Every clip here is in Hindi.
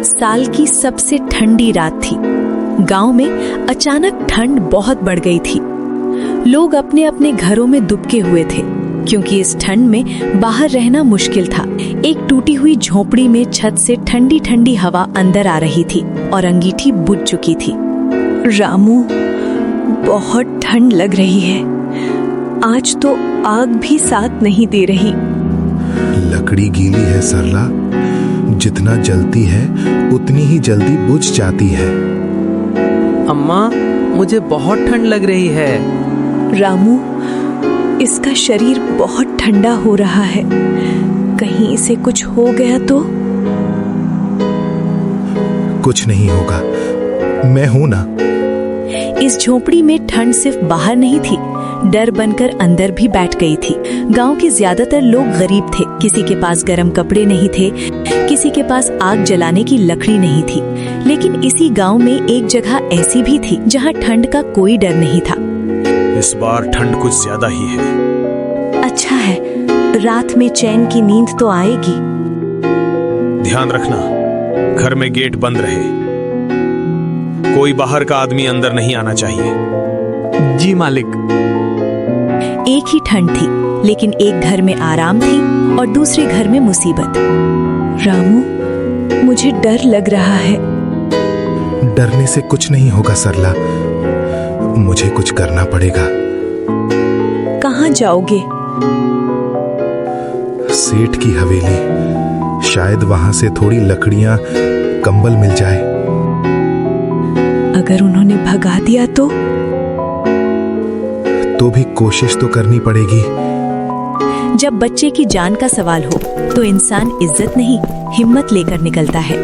साल की सबसे ठंडी रात थी। गांव में अचानक ठंड बहुत बढ़ गई थी। लोग अपने अपने घरों में दुबके हुए थे, क्योंकि इस ठंड में बाहर रहना मुश्किल था। एक टूटी हुई झोपड़ी में छत से ठंडी ठंडी हवा अंदर आ रही थी और अंगीठी बुझ चुकी थी। रामू, बहुत ठंड लग रही है। आज तो आग भी साथ नहीं दे रही। लकड़ी गीली है सरला, जितना जलती है उतनी ही जल्दी बुझ जाती है। अम्मा, मुझे बहुत ठंड लग रही है। रामू, इसका शरीर बहुत ठंडा हो रहा है। कहीं इसे कुछ हो गया तो? कुछ नहीं होगा, मैं हूं ना। इस झोपड़ी में ठंड सिर्फ बाहर नहीं थी, डर बनकर अंदर भी बैठ गई थी। गांव के ज्यादातर लोग गरीब थे। किसी के पास गर्म कपड़े नहीं थे, किसी के पास आग जलाने की लकड़ी नहीं थी। लेकिन इसी गांव में एक जगह ऐसी भी थी जहां ठंड का कोई डर नहीं था। इस बार ठंड कुछ ज्यादा ही है। अच्छा है, रात में चैन की नींद तो आएगी। ध्यान रखना, घर में गेट बंद रहे। कोई बाहर का आदमी अंदर नहीं आना चाहिए। जी मालिक। एक ही ठंड थी, लेकिन एक घर में आराम थी और दूसरे घर में मुसीबत। रामू, मुझे डर लग रहा है। डरने से कुछ नहीं होगा सरला, मुझे कुछ करना पड़ेगा। कहाँ जाओगे? सेठ की हवेली, शायद वहां से थोड़ी लकड़ियां, कंबल मिल जाए। अगर उन्होंने भगा दिया तो भी कोशिश तो करनी पड़ेगी। जब बच्चे की जान का सवाल हो तो इंसान इज्जत नहीं, हिम्मत लेकर निकलता है।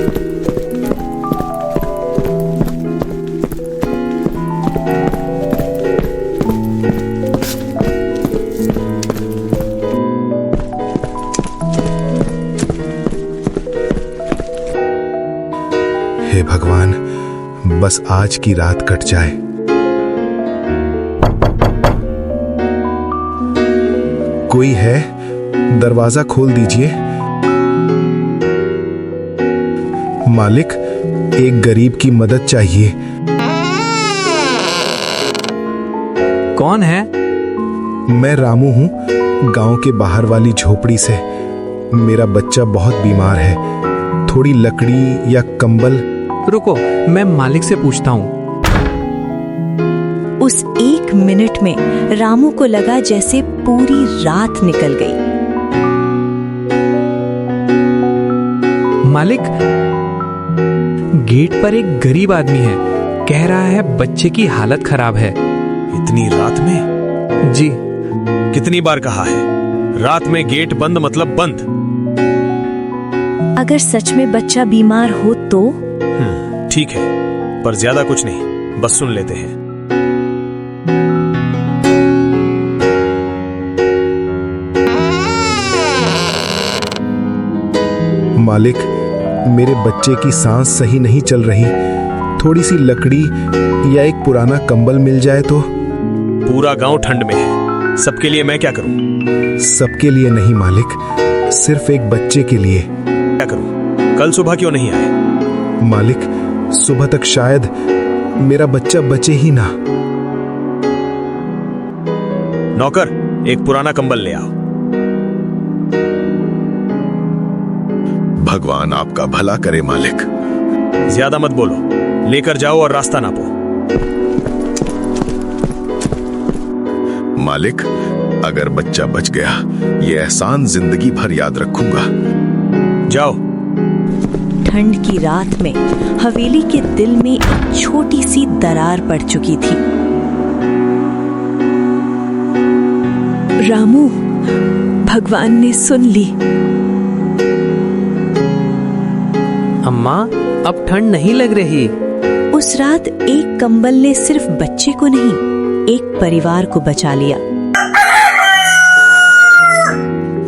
हे भगवान, बस आज की रात कट जाए। कोई है? दरवाजा खोल दीजिए। मालिक, एक गरीब की मदद चाहिए। कौन है? मैं रामू हूँ, गांव के बाहर वाली झोपड़ी से। मेरा बच्चा बहुत बीमार है। थोड़ी लकड़ी या कंबल। रुको, मैं मालिक से पूछता हूँ। उस एक मिनट में रामू को लगा जैसे पूरी रात निकल गई। मालिक, गेट पर एक गरीब आदमी है। कह रहा है बच्चे की हालत खराब है। इतनी रात में? जी। कितनी बार कहा है, रात में गेट बंद मतलब बंद। अगर सच में बच्चा बीमार हो तो? ठीक है, पर ज्यादा कुछ नहीं, बस सुन लेते हैं। मालिक, मेरे बच्चे की सांस सही नहीं चल रही। थोड़ी सी लकड़ी या एक पुराना कंबल मिल जाए तो। पूरा गांव ठंड में है, सबके लिए मैं क्या करूं? सबके लिए नहीं मालिक, सिर्फ एक बच्चे के लिए। क्या करूं? कल सुबह क्यों नहीं आए? मालिक, सुबह तक शायद मेरा बच्चा बचे ही ना। नौकर, एक पुराना कंबल ले आओ। भगवान आपका भला करे मालिक। ज्यादा मत बोलो, लेकर जाओ और रास्ता नापो। मालिक, अगर बच्चा बच गया, ये एहसान जिंदगी भर याद रखूंगा। जाओ। ठंड की रात में हवेली के दिल में एक छोटी सी दरार पड़ चुकी थी। रामू, भगवान ने सुन ली। अम्मा, अब ठंड नहीं लग रही। उस रात एक कंबल ने सिर्फ बच्चे को नहीं, एक परिवार को बचा लिया।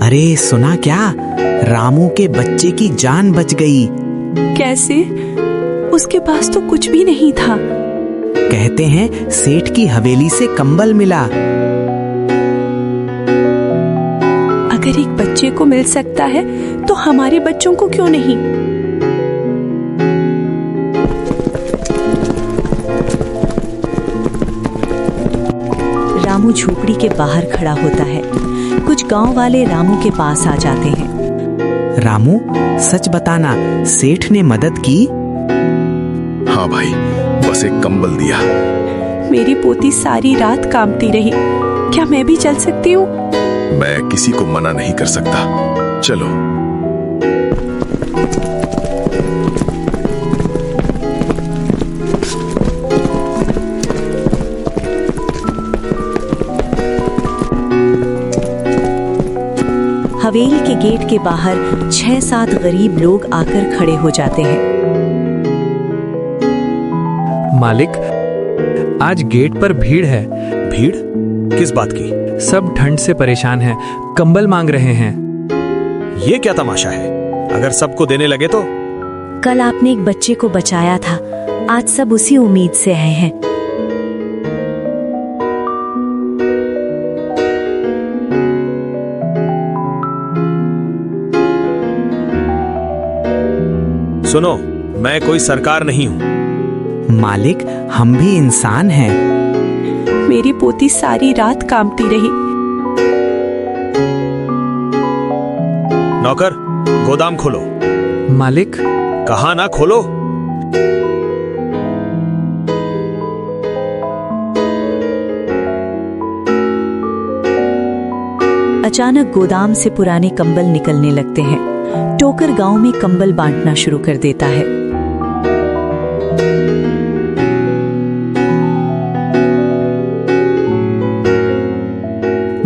अरे सुना क्या? रामू के बच्चे की जान बच गई। कैसे? उसके पास तो कुछ भी नहीं था। कहते हैं सेठ की हवेली से कंबल मिला। अगर एक बच्चे को मिल सकता है तो हमारे बच्चों को क्यों नहीं? के बाहर खड़ा होता है। कुछ गांव वाले रामू के पास आ जाते हैं। रामू, सच बताना, सेठ ने मदद की? हाँ भाई, बस एक कंबल दिया। मेरी पोती सारी रात कांपती रही। क्या मैं भी चल सकती हूँ? मैं किसी को मना नहीं कर सकता। चलो। हवेली के गेट के बाहर 6-7 गरीब लोग आकर खड़े हो जाते हैं। मालिक, आज गेट पर भीड़ है। भीड़? किस बात की? सब ठंड से परेशान हैं, कंबल मांग रहे हैं। ये क्या तमाशा है? अगर सबको देने लगे तो? कल आपने एक बच्चे को बचाया था, आज सब उसी उम्मीद से आए हैं। सुनो, मैं कोई सरकार नहीं हूं। मालिक, हम भी इंसान हैं। मेरी पोती सारी रात कांपती रही। नौकर, गोदाम खोलो। मालिक, कहा ना खोलो। अचानक गोदाम से पुराने कंबल निकलने लगते हैं। टोकर गांव में कंबल बांटना शुरू कर देता है।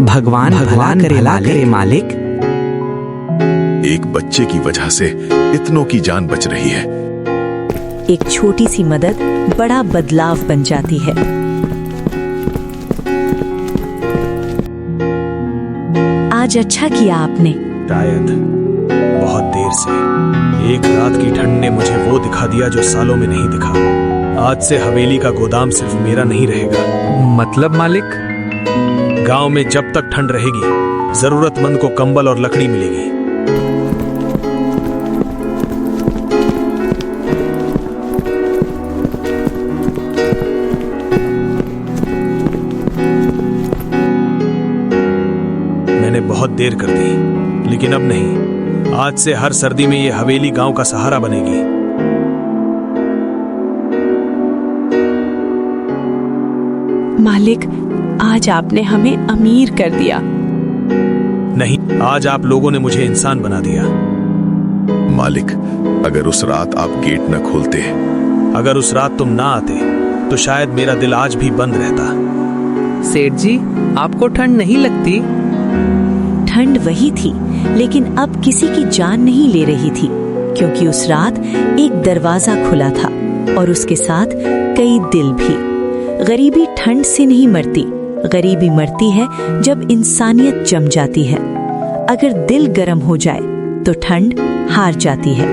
भगवान भला करे मालिक। एक बच्चे की वजह से इतनों की जान बच रही है। एक छोटी सी मदद बड़ा बदलाव बन जाती है। आज अच्छा किया आपने। शायद बहुत देर से एक रात की ठंड ने मुझे वो दिखा दिया जो सालों में नहीं दिखा। आज से हवेली का गोदाम सिर्फ मेरा नहीं रहेगा। मतलब मालिक? गांव में जब तक ठंड रहेगी, जरूरतमंद को कंबल और लकड़ी मिलेगी। मैंने बहुत देर कर दी, लेकिन अब नहीं। आज से हर सर्दी में ये हवेली गांव का सहारा बनेगी। मालिक, आज आपने हमें अमीर कर दिया। नहीं, आज आप लोगों ने मुझे इंसान बना दिया। मालिक, अगर उस रात आप गेट न खोलते, अगर उस रात तुम ना आते, तो शायद मेरा दिल आज भी बंद रहता। सेठ जी, आपको ठंड नहीं लगती? ठंड वही थी, लेकिन अब किसी की जान नहीं ले रही थी, क्योंकि उस रात एक दरवाजा खुला था और उसके साथ कई दिल भी। गरीबी ठंड से नहीं मरती, गरीबी मरती है जब इंसानियत जम जाती है। अगर दिल गर्म हो जाए तो ठंड हार जाती है।